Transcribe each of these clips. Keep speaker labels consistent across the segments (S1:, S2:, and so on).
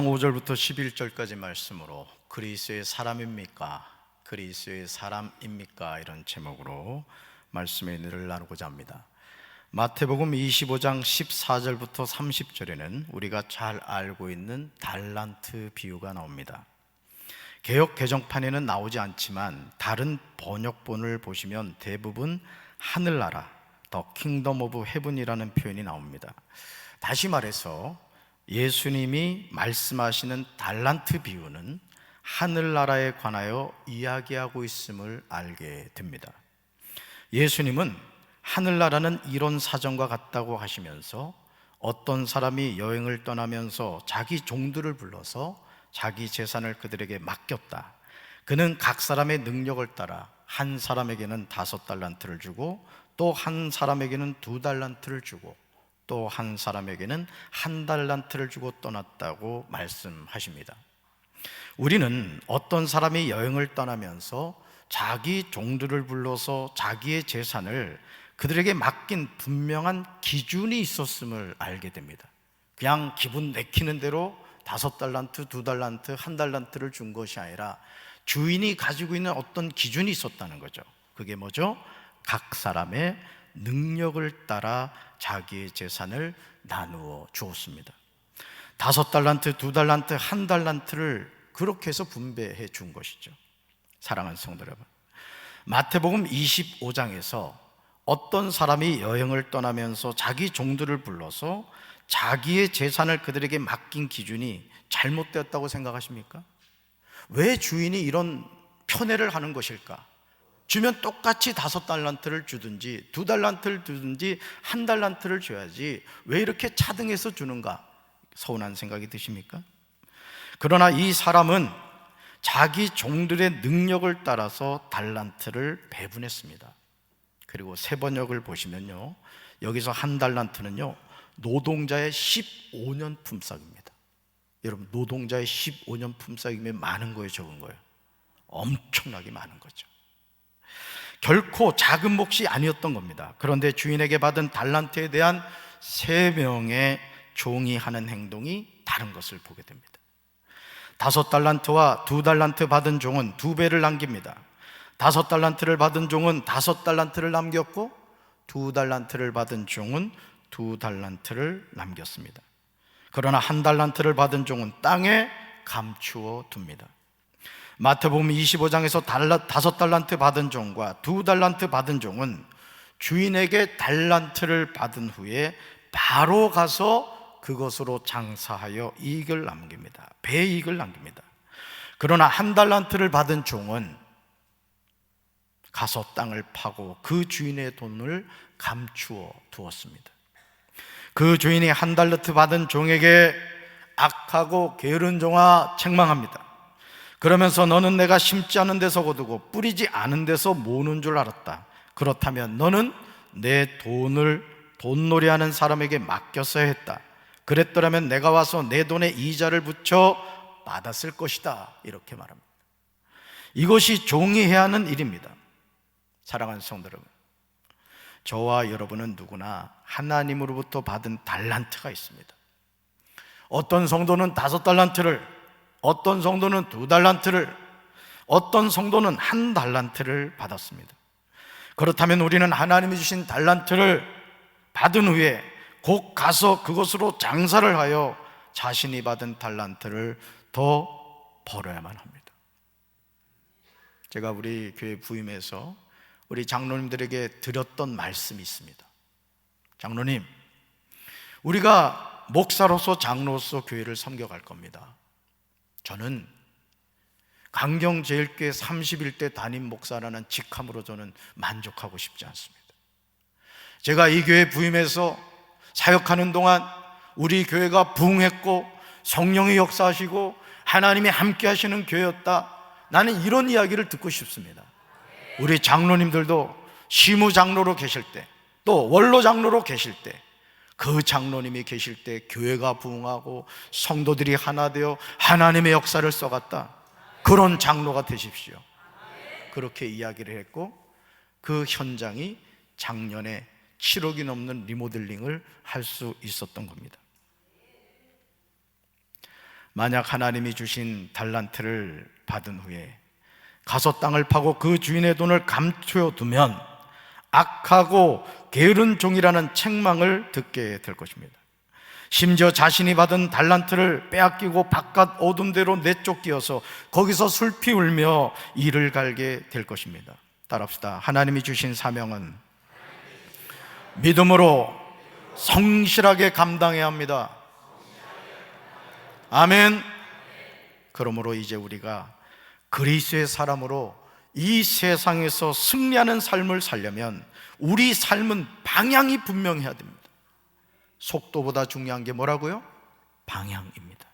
S1: 5절부터 11절까지 말씀으로 그리스도의 사람입니까? 그리스도의 사람입니까? 이런 제목으로 말씀의 은혜를 나누고자 합니다. 마태복음 25장 14절부터 30절에는 우리가 잘 알고 있는 달란트 비유가 나옵니다. 개역 개정판에는 나오지 않지만 다른 번역본을 보시면 대부분 하늘나라, The Kingdom of Heaven이라는 표현이 나옵니다. 다시 말해서 예수님이 말씀하시는 달란트 비유는 하늘나라에 관하여 이야기하고 있음을 알게 됩니다. 예수님은 하늘나라는 이런 사정과 같다고 하시면서 어떤 사람이 여행을 떠나면서 자기 종들을 불러서 자기 재산을 그들에게 맡겼다. 그는 각 사람의 능력을 따라 한 사람에게는 5달란트를 주고 또 한 사람에게는 2달란트를 주고 또 한 사람에게는 1달란트를 주고 떠났다고 말씀하십니다. 우리는 어떤 사람이 여행을 떠나면서 자기 종들을 불러서 자기의 재산을 그들에게 맡긴 분명한 기준이 있었음을 알게 됩니다. 그냥 기분 내키는 대로 5달란트, 2달란트, 1달란트를 준 것이 아니라 주인이 가지고 있는 어떤 기준이 있었다는 거죠. 그게 뭐죠? 각 사람의 능력을 따라 자기의 재산을 나누어 주었습니다. 5달란트, 2달란트, 1달란트를 그렇게 해서 분배해 준 것이죠. 사랑하는 성도 여러분, 마태복음 25장에서 어떤 사람이 여행을 떠나면서 자기 종들을 불러서 자기의 재산을 그들에게 맡긴 기준이 잘못되었다고 생각하십니까? 왜 주인이 이런 편애를 하는 것일까? 주면 똑같이 5달란트를 주든지 2달란트를 주든지 1달란트를 줘야지 왜 이렇게 차등해서 주는가? 서운한 생각이 드십니까? 그러나 이 사람은 자기 종들의 능력을 따라서 달란트를 배분했습니다. 그리고 세번역을 보시면요, 여기서 1달란트는요 노동자의 15년 품삯입니다. 여러분, 노동자의 15년 품삯이면 많은 거예요, 적은 거예요? 엄청나게 많은 거죠. 결코 작은 몫이 아니었던 겁니다. 그런데 주인에게 받은 달란트에 대한 3명의 종이 하는 행동이 다른 것을 보게 됩니다. 5달란트와 2달란트 받은 종은 2배를 남깁니다. 5달란트를 받은 종은 5달란트를 남겼고 2달란트를 받은 종은 2달란트를 남겼습니다. 그러나 1달란트를 받은 종은 땅에 감추어 둡니다. 마태복음 25장에서 5달란트 받은 종과 2달란트 받은 종은 주인에게 달란트를 받은 후에 바로 가서 그것으로 장사하여 이익을 남깁니다. 배이익을 남깁니다. 그러나 1달란트를 받은 종은 가서 땅을 파고 그 주인의 돈을 감추어 두었습니다. 그 주인이 1달란트 받은 종에게 악하고 게으른 종아 책망합니다. 그러면서 너는 내가 심지 않은 데서 거두고 뿌리지 않은 데서 모으는 줄 알았다. 그렇다면 너는 내 돈을 돈놀이하는 사람에게 맡겼어야 했다. 그랬더라면 내가 와서 내 돈에 이자를 붙여 받았을 것이다. 이렇게 말합니다. 이것이 종이 해야 하는 일입니다. 사랑하는 성도 여러분, 저와 여러분은 누구나 하나님으로부터 받은 달란트가 있습니다. 어떤 성도는 5달란트를, 어떤 성도는 2달란트를, 어떤 성도는 1달란트를 받았습니다. 그렇다면 우리는 하나님이 주신 달란트를 받은 후에 곧 가서 그것으로 장사를 하여 자신이 받은 달란트를 더 벌어야만 합니다. 제가 우리 교회 부임해서 우리 장로님들에게 드렸던 말씀이 있습니다. 장로님, 우리가 목사로서 장로로서 교회를 섬겨갈 겁니다. 저는 강경제일교회 31대 담임 목사라는 직함으로 저는 만족하고 싶지 않습니다. 제가 이 교회 부임해서 사역하는 동안 우리 교회가 부흥했고 성령이 역사하시고 하나님이 함께 하시는 교회였다, 나는 이런 이야기를 듣고 싶습니다. 우리 장로님들도 시무장로로 계실 때, 또 원로장로로 계실 때, 그 장로님이 계실 때 교회가 부흥하고 성도들이 하나 되어 하나님의 역사를 써갔다, 그런 장로가 되십시오. 그렇게 이야기를 했고 그 현장이 작년에 7억이 넘는 리모델링을 할 수 있었던 겁니다. 만약 하나님이 주신 달란트를 받은 후에 가서 땅을 파고 그 주인의 돈을 감춰두면 악하고 게으른 종이라는 책망을 듣게 될 것입니다. 심지어 자신이 받은 달란트를 빼앗기고 바깥 어둠대로 내쫓기어서 거기서 슬피 울며 이를 갈게 될 것입니다. 따라합시다. 하나님이 주신 사명은 믿음으로 성실하게 감당해야 합니다. 아멘. 그러므로 이제 우리가 그리스도의 사람으로 이 세상에서 승리하는 삶을 살려면 우리 삶은 방향이 분명해야 됩니다. 속도보다 중요한 게 뭐라고요? 방향입니다.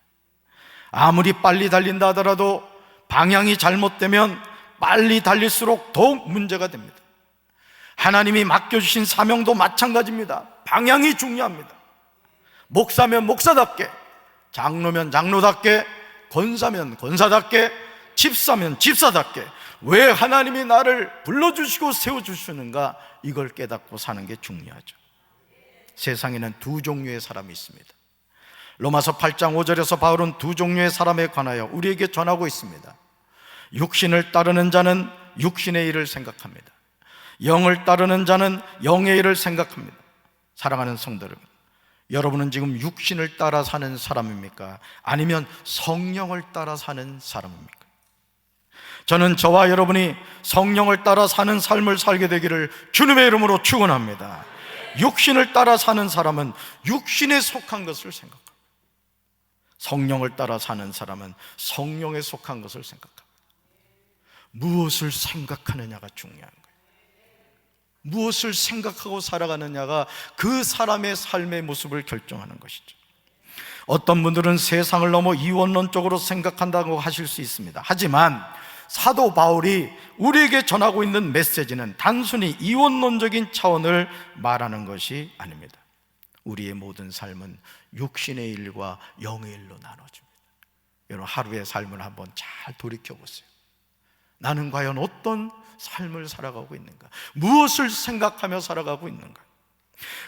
S1: 아무리 빨리 달린다 하더라도 방향이 잘못되면 빨리 달릴수록 더욱 문제가 됩니다. 하나님이 맡겨주신 사명도 마찬가지입니다. 방향이 중요합니다. 목사면 목사답게, 장로면 장로답게, 권사면 권사답게, 집사면 집사답게, 왜 하나님이 나를 불러주시고 세워주시는가, 이걸 깨닫고 사는 게 중요하죠. 세상에는 두 종류의 사람이 있습니다. 로마서 8장 5절에서 바울은 두 종류의 사람에 관하여 우리에게 전하고 있습니다. 육신을 따르는 자는 육신의 일을 생각합니다. 영을 따르는 자는 영의 일을 생각합니다. 사랑하는 성도 여러분, 여러분은 지금 육신을 따라 사는 사람입니까? 아니면 성령을 따라 사는 사람입니까? 저는 저와 여러분이 성령을 따라 사는 삶을 살게 되기를 주님의 이름으로 축원합니다. 육신을 따라 사는 사람은 육신에 속한 것을 생각합니다. 성령을 따라 사는 사람은 성령에 속한 것을 생각합니다. 무엇을 생각하느냐가 중요한 거예요. 무엇을 생각하고 살아가느냐가 그 사람의 삶의 모습을 결정하는 것이죠. 어떤 분들은 세상을 넘어 이원론적으로 생각한다고 하실 수 있습니다. 하지만 사도 바울이 우리에게 전하고 있는 메시지는 단순히 이원론적인 차원을 말하는 것이 아닙니다. 우리의 모든 삶은 육신의 일과 영의 일로 나눠집니다. 여러분, 하루의 삶을 한번 잘 돌이켜보세요. 나는 과연 어떤 삶을 살아가고 있는가? 무엇을 생각하며 살아가고 있는가?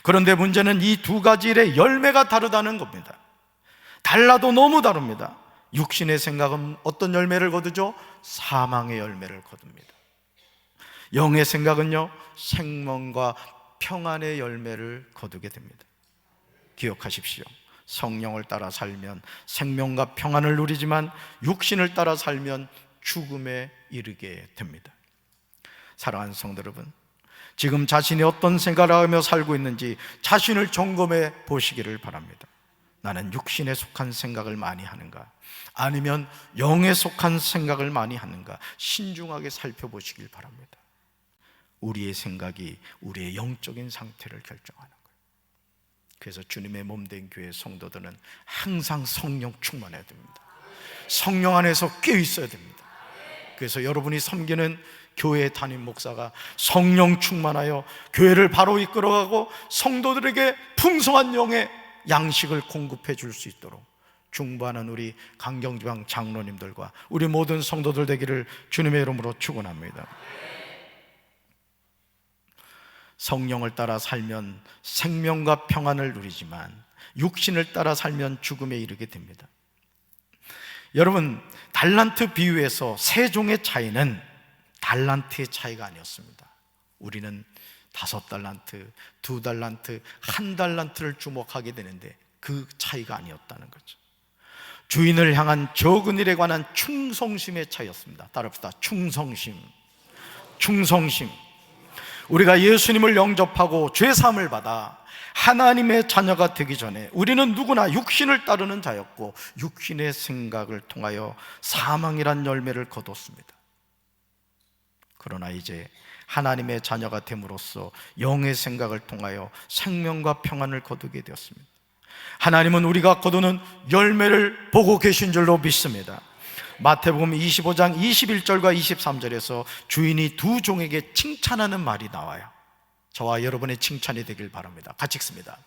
S1: 그런데 문제는 이 두 가지 일의 열매가 다르다는 겁니다. 달라도 너무 다릅니다. 육신의 생각은 어떤 열매를 거두죠? 사망의 열매를 거둡니다. 영의 생각은요, 생명과 평안의 열매를 거두게 됩니다. 기억하십시오. 성령을 따라 살면 생명과 평안을 누리지만 육신을 따라 살면 죽음에 이르게 됩니다. 사랑하는 성도 여러분, 지금 자신이 어떤 생각을 하며 살고 있는지 자신을 점검해 보시기를 바랍니다. 나는 육신에 속한 생각을 많이 하는가, 아니면 영에 속한 생각을 많이 하는가, 신중하게 살펴보시길 바랍니다. 우리의 생각이 우리의 영적인 상태를 결정하는 거예요. 그래서 주님의 몸된 교회 성도들은 항상 성령 충만해야 됩니다. 성령 안에서 깨어 있어야 됩니다. 그래서 여러분이 섬기는 교회 담임 목사가 성령 충만하여 교회를 바로 이끌어가고 성도들에게 풍성한 영의 양식을 공급해 줄 수 있도록 중보하는 우리 강경지방 장로님들과 우리 모든 성도들 되기를 주님의 이름으로 축원합니다. 성령을 따라 살면 생명과 평안을 누리지만 육신을 따라 살면 죽음에 이르게 됩니다. 여러분, 달란트 비유에서 세 종의 차이는 달란트의 차이가 아니었습니다. 우리는 5달란트, 2달란트, 1달란트를 주목하게 되는데 그 차이가 아니었다는 거죠. 주인을 향한 적은 일에 관한 충성심의 차이였습니다. 따라합시다. 충성심. 충성심. 우리가 예수님을 영접하고 죄사함을 받아 하나님의 자녀가 되기 전에 우리는 누구나 육신을 따르는 자였고 육신의 생각을 통하여 사망이란 열매를 거뒀습니다. 그러나 이제 하나님의 자녀가 됨으로써 영의 생각을 통하여 생명과 평안을 거두게 되었습니다. 하나님은 우리가 거두는 열매를 보고 계신 줄로 믿습니다. 마태복음 25장 21절과 23절에서 주인이 두 종에게 칭찬하는 말이 나와요. 저와 여러분의 칭찬이 되길 바랍니다. 같이 읽습니다.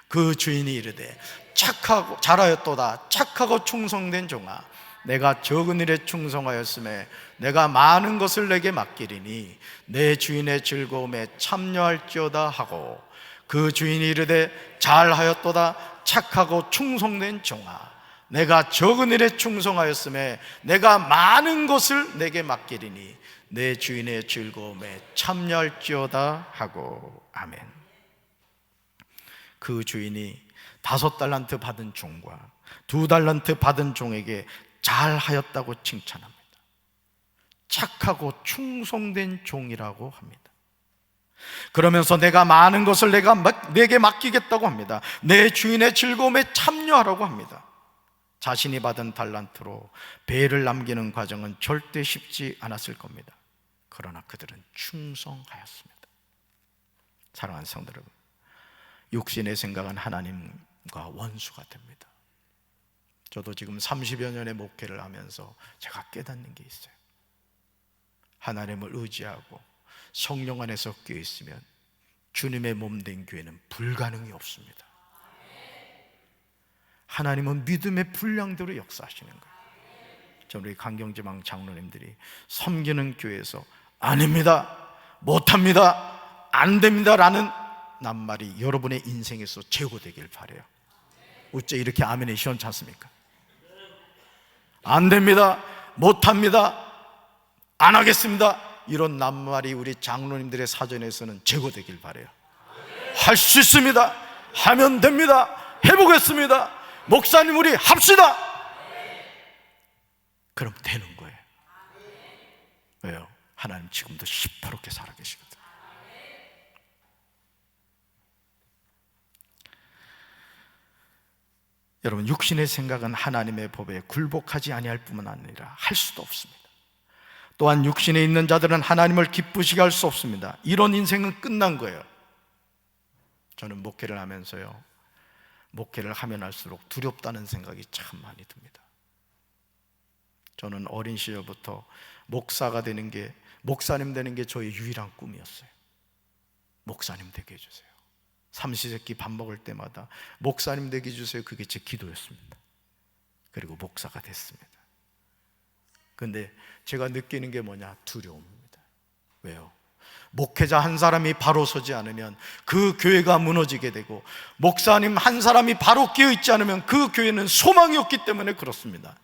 S1: 그 주인이 이르되 착하고 잘하였도다. 착하고 충성된 종아, 내가 적은 일에 충성하였음에 내가 많은 것을 내게 맡기리니 내 주인의 즐거움에 참여할지어다 하고, 그 주인이 이르되 잘하였도다. 착하고 충성된 종아, 내가 적은 일에 충성하였음에 내가 많은 것을 내게 맡기리니 내 주인의 즐거움에 참여할지어다 하고. 아멘. 그 주인이 5달란트 받은 종과 2달란트 받은 종에게 잘하였다고 칭찬합니다. 착하고 충성된 종이라고 합니다. 그러면서 내가 많은 것을 내게 맡기겠다고 합니다. 내 주인의 즐거움에 참여하라고 합니다. 자신이 받은 달란트로 배를 남기는 과정은 절대 쉽지 않았을 겁니다. 그러나 그들은 충성하였습니다. 사랑하는 성도 여러분, 육신의 생각은 하나님과 원수가 됩니다. 저도 지금 30여 년의 목회를 하면서 제가 깨닫는 게 있어요. 하나님을 의지하고 성령 안에 섞여 있으면 주님의 몸 된 교회는 불가능이 없습니다. 하나님은 믿음의 분량대로 역사하시는 거예요. 저는 우리 강경지방 장로님들이 섬기는 교회에서 아닙니다, 못합니다, 안 됩니다 라는 낱말이 여러분의 인생에서 제거되길 바라요. 어째 이렇게 아멘이 시원찮습니까? 안 됩니다, 못합니다, 안 하겠습니다, 이런 낱말이 우리 장로님들의 사전에서는 제거되길 바라요. 할 수 있습니다, 하면 됩니다, 해보겠습니다, 목사님 우리 합시다, 그럼 되는 거예요. 왜요? 하나님 지금도 시퍼렇게 살아계시거든요. 여러분, 육신의 생각은 하나님의 법에 굴복하지 아니할 뿐만 아니라 할 수도 없습니다. 또한 육신에 있는 자들은 하나님을 기쁘시게 할 수 없습니다. 이런 인생은 끝난 거예요. 저는 목회를 하면서요, 목회를 하면 할수록 두렵다는 생각이 참 많이 듭니다. 저는 어린 시절부터 목사가 되는 게, 목사님 되는 게 저의 유일한 꿈이었어요. 목사님 되게 해주세요. 삼시세끼 밥 먹을 때마다 목사님 되게 해주세요, 그게 제 기도였습니다. 그리고 목사가 됐습니다. 근데 제가 느끼는 게 뭐냐? 두려움입니다. 왜요? 목회자 한 사람이 바로 서지 않으면 그 교회가 무너지게 되고, 목사님 한 사람이 바로 깨어있지 않으면 그 교회는 소망이 없기 때문에 그렇습니다.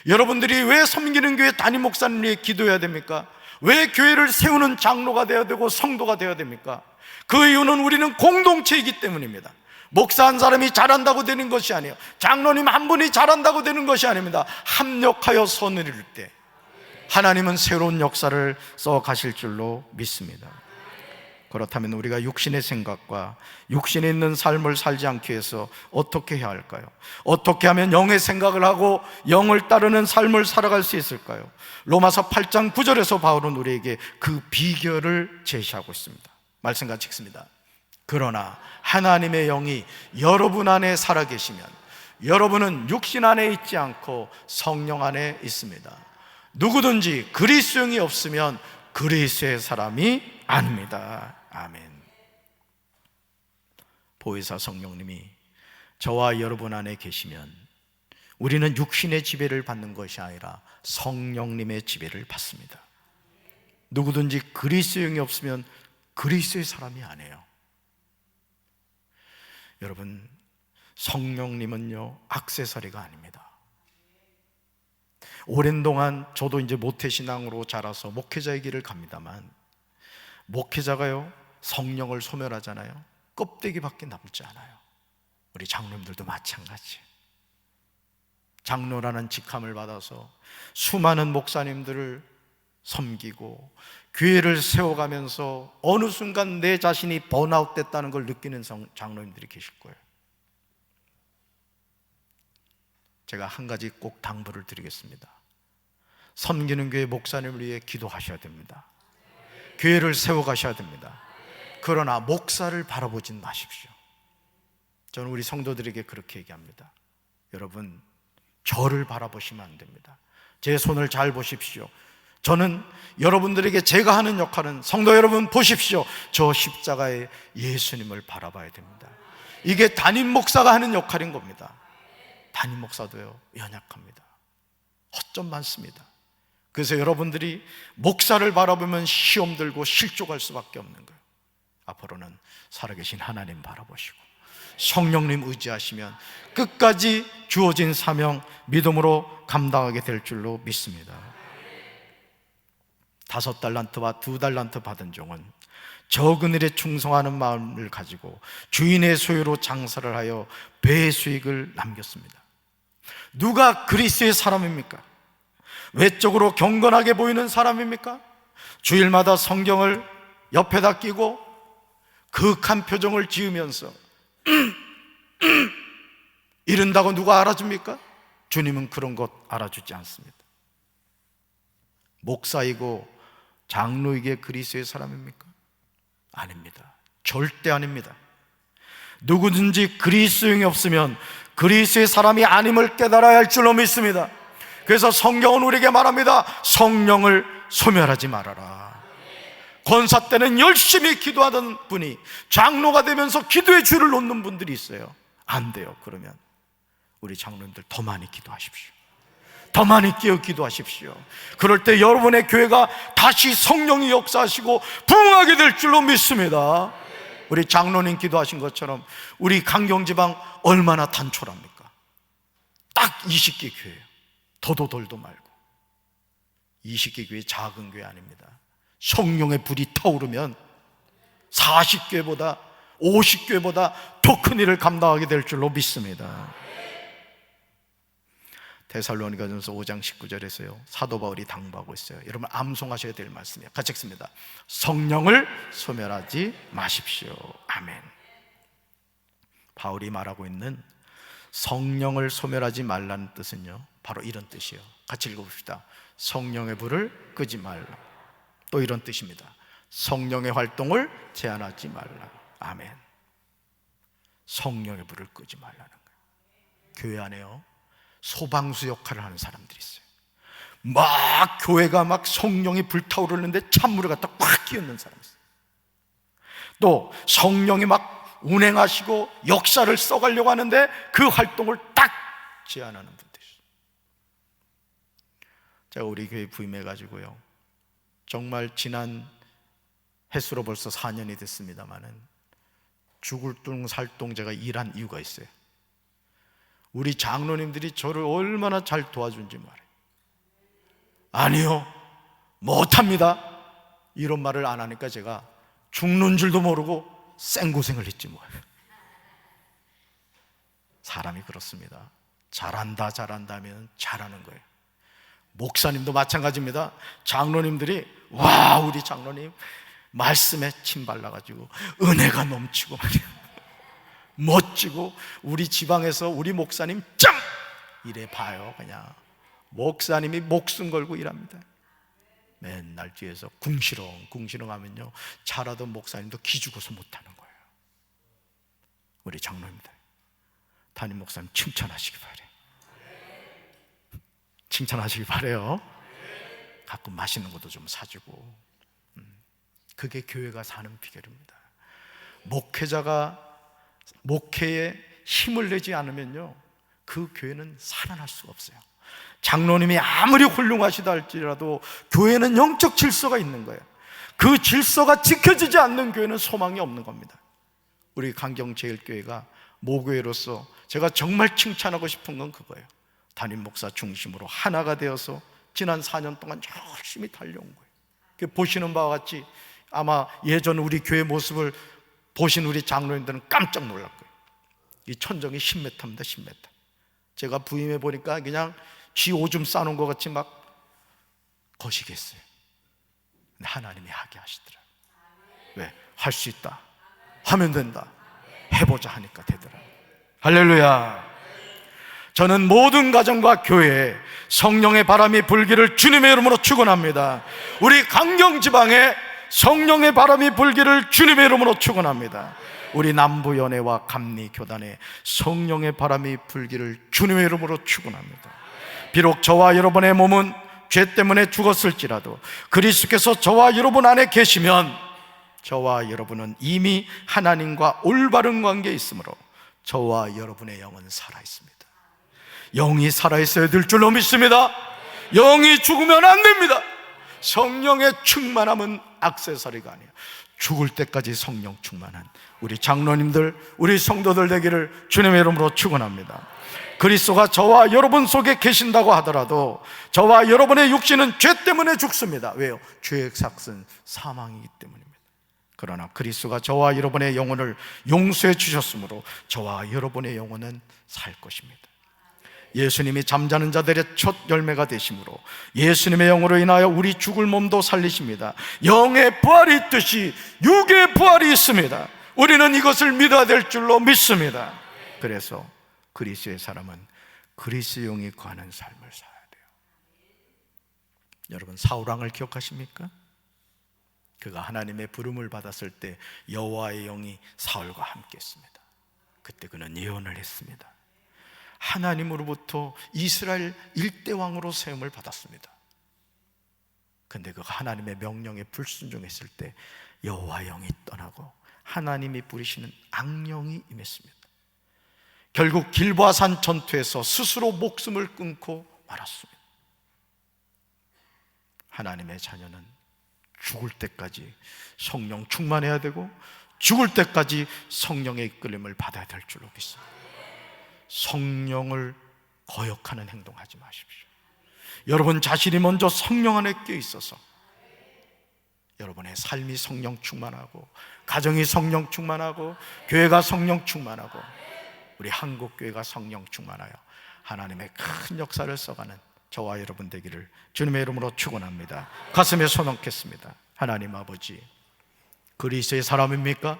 S1: 여러분들이 왜 섬기는 교회 담임 목사님 위해 기도해야 됩니까? 왜 교회를 세우는 장로가 되어야 되고 성도가 되어야 됩니까? 그 이유는 우리는 공동체이기 때문입니다. 목사 한 사람이 잘한다고 되는 것이 아니에요. 장로님 한 분이 잘한다고 되는 것이 아닙니다. 합력하여 선을 이룰 때 하나님은 새로운 역사를 써 가실 줄로 믿습니다. 그렇다면 우리가 육신의 생각과 육신에 있는 삶을 살지 않기 위해서 어떻게 해야 할까요? 어떻게 하면 영의 생각을 하고 영을 따르는 삶을 살아갈 수 있을까요? 로마서 8장 9절에서 바울은 우리에게 그 비결을 제시하고 있습니다. 말씀 같이 읽습니다. 그러나 하나님의 영이 여러분 안에 살아계시면 여러분은 육신 안에 있지 않고 성령 안에 있습니다. 누구든지 그리스도 영이 없으면 그리스도의 사람이 아닙니다. 아멘. 보혜사 성령님이 저와 여러분 안에 계시면 우리는 육신의 지배를 받는 것이 아니라 성령님의 지배를 받습니다. 누구든지 그리스도 영이 없으면 그리스도의 사람이 아니에요. 여러분, 성령님은요, 액세서리가 아닙니다. 오랜 동안 저도 이제 모태신앙으로 자라서 목회자의 길을 갑니다만, 목회자가요, 성령을 소멸하잖아요. 껍데기밖에 남지 않아요. 우리 장로님들도 마찬가지. 장로라는 직함을 받아서 수많은 목사님들을 섬기고 교회를 세워가면서 어느 순간 내 자신이 번아웃 됐다는 걸 느끼는 장로님들이 계실 거예요. 제가 한 가지 꼭 당부를 드리겠습니다. 섬기는 교회 목사님을 위해 기도하셔야 됩니다. 교회를 세워가셔야 됩니다. 그러나 목사를 바라보진 마십시오. 저는 우리 성도들에게 그렇게 얘기합니다. 여러분, 저를 바라보시면 안 됩니다. 제 손을 잘 보십시오. 저는 여러분들에게 제가 하는 역할은, 성도 여러분 보십시오, 저 십자가의 예수님을 바라봐야 됩니다. 이게 담임 목사가 하는 역할인 겁니다. 담임 목사도요, 연약합니다. 허점 많습니다. 그래서 여러분들이 목사를 바라보면 시험 들고 실족할 수밖에 없는 거예요. 앞으로는 살아계신 하나님 바라보시고 성령님 의지하시면 끝까지 주어진 사명 믿음으로 감당하게 될 줄로 믿습니다. 5달란트와 2달란트 받은 종은 적은 일에 충성하는 마음을 가지고 주인의 소유로 장사를 하여 배의 수익을 남겼습니다. 누가 그리스도의 사람입니까? 외적으로 경건하게 보이는 사람입니까? 주일마다 성경을 옆에다 끼고 극한 표정을 지으면서 이른다고 누가 알아줍니까? 주님은 그런 것 알아주지 않습니다. 목사이고 장로이게 그리스도의 사람입니까? 아닙니다. 절대 아닙니다. 누구든지 그리스도인이 없으면 그리스도의 사람이 아님을 깨달아야 할 줄로 믿습니다. 그래서 성경은 우리에게 말합니다. 성령을 소멸하지 말아라. 권사 때는 열심히 기도하던 분이 장로가 되면서 기도의 줄을 놓는 분들이 있어요. 안 돼요. 그러면 우리 장로님들 더 많이 기도하십시오. 더 많이 끼어 기도하십시오. 그럴 때 여러분의 교회가 다시 성령이 역사하시고 부흥하게 될 줄로 믿습니다. 우리 장로님 기도하신 것처럼 우리 강경지방 얼마나 단촐합니까? 딱 20개 교회예요. 더도 덜도 말고. 20개 교회 작은 교회 아닙니다. 성령의 불이 타오르면 40교회보다 50교회보다 더 큰 일을 감당하게 될 줄로 믿습니다. 데살로니가전서 5장 19절에서요 사도 바울이 당부하고 있어요. 여러분 암송하셔야 될 말씀이에요. 같이 읽습니다. 성령을 소멸하지 마십시오. 아멘. 바울이 말하고 있는 성령을 소멸하지 말라는 뜻은요 바로 이런 뜻이에요. 같이 읽어봅시다. 성령의 불을 끄지 말라. 또 이런 뜻입니다. 성령의 활동을 제한하지 말라. 아멘. 성령의 불을 끄지 말라는 거예요. 교회 안에요 소방수 역할을 하는 사람들이 있어요. 막 교회가 막 성령이 불타오르는데 찬물을 갖다 꽉 끼얹는 사람이 있어요. 또 성령이 막 운행하시고 역사를 써가려고 하는데 그 활동을 딱 제한하는 분들이 있어요. 제가 우리 교회 부임해가지고요 정말 지난 횟수로 벌써 4년이 됐습니다마는 죽을 둥 살 둥 제가 일한 이유가 있어요. 우리 장로님들이 저를 얼마나 잘 도와준지 말해요. 아니요 못합니다 이런 말을 안 하니까 제가 죽는 줄도 모르고 생고생을 했지 뭐예요. 사람이 그렇습니다. 잘한다 하면 잘하는 거예요. 목사님도 마찬가지입니다. 장로님들이 와 우리 장로님 말씀에 침 발라가지고 은혜가 넘치고 말이에요. 멋지고 우리 지방에서 우리 목사님 짱! 이래 봐요. 그냥 목사님이 목숨 걸고 일합니다. 맨날 뒤에서 궁시렁 하면요 잘하던 목사님도 기죽어서 못하는 거예요. 우리 장로님들 담임 목사님 칭찬하시기 바래요. 칭찬하시기 바래요. 가끔 맛있는 것도 좀 사주고. 그게 교회가 사는 비결입니다. 목회자가 목회에 힘을 내지 않으면요 그 교회는 살아날 수가 없어요. 장로님이 아무리 훌륭하시다 할지라도 교회는 영적 질서가 있는 거예요. 그 질서가 지켜지지 않는 교회는 소망이 없는 겁니다. 우리 강경제일교회가 모교회로서 제가 정말 칭찬하고 싶은 건 그거예요. 담임 목사 중심으로 하나가 되어서 지난 4년 동안 열심히 달려온 거예요. 보시는 바와 같이 아마 예전 우리 교회 모습을 보신 우리 장로님들은 깜짝 놀랄 거예요. 이 천정이 10m입니다. 10m. 제가 부임해 보니까 그냥 쥐 오줌 싸놓은 것 같이 막 거시겠어요. 근데 하나님이 하게 하시더라고요. 왜? 할 수 있다 하면 된다 해보자 하니까 되더라고요. 할렐루야. 저는 모든 가정과 교회에 성령의 바람이 불기를 주님의 이름으로 축원합니다. 우리 강경지방에 성령의 바람이 불기를 주님의 이름으로 축원합니다. 우리 남부연회와 감리교단에 성령의 바람이 불기를 주님의 이름으로 축원합니다. 비록 저와 여러분의 몸은 죄 때문에 죽었을지라도 그리스도께서 저와 여러분 안에 계시면 저와 여러분은 이미 하나님과 올바른 관계에 있으므로 저와 여러분의 영은 살아있습니다. 영이 살아있어야 될 줄로 믿습니다. 영이 죽으면 안 됩니다. 성령의 충만함은 액세서리가 아니에요. 죽을 때까지 성령 충만한 우리 장로님들, 우리 성도들 되기를 주님의 이름으로 축원합니다. 그리스도가 저와 여러분 속에 계신다고 하더라도 저와 여러분의 육신은 죄 때문에 죽습니다. 왜요? 죄의 삭은 사망이기 때문입니다. 그러나 그리스도가 저와 여러분의 영혼을 용서해 주셨으므로 저와 여러분의 영혼은 살 것입니다. 예수님이 잠자는 자들의 첫 열매가 되심으로 예수님의 영으로 인하여 우리 죽을 몸도 살리십니다. 영의 부활이 있듯이 육의 부활이 있습니다. 우리는 이것을 믿어야 될 줄로 믿습니다. 그래서 그리스도의 사람은 그리스도의 영이 거하는 삶을 살아야 돼요. 여러분, 사울왕을 기억하십니까? 그가 하나님의 부름을 받았을 때 여호와의 영이 사울과 함께 했습니다. 그때 그는 예언을 했습니다. 하나님으로부터 이스라엘 일대왕으로 세움을 받았습니다. 그런데 그가 하나님의 명령에 불순종했을 때 여호와의 영이 떠나고 하나님이 부리시는 악령이 임했습니다. 결국 길보아산 전투에서 스스로 목숨을 끊고 말았습니다. 하나님의 자녀는 죽을 때까지 성령 충만해야 되고 죽을 때까지 성령의 이끌림을 받아야 될 줄로 믿습니다. 성령을 거역하는 행동하지 마십시오. 여러분 자신이 먼저 성령 안에 껴 있어서 여러분의 삶이 성령 충만하고 가정이 성령 충만하고 교회가 성령 충만하고 우리 한국교회가 성령 충만하여 하나님의 큰 역사를 써가는 저와 여러분 되기를 주님의 이름으로 축원합니다. 가슴에 손 얹겠습니다. 하나님 아버지, 그리스도의 사람입니까?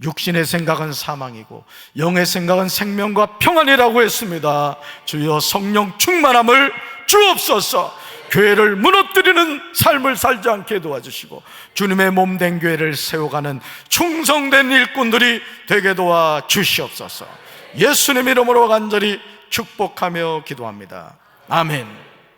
S1: 육신의 생각은 사망이고 영의 생각은 생명과 평안이라고 했습니다. 주여 성령 충만함을 주옵소서. 교회를 무너뜨리는 삶을 살지 않게 도와주시고 주님의 몸된 교회를 세워가는 충성된 일꾼들이 되게 도와주시옵소서. 예수님 이름으로 간절히 축복하며 기도합니다. 아멘.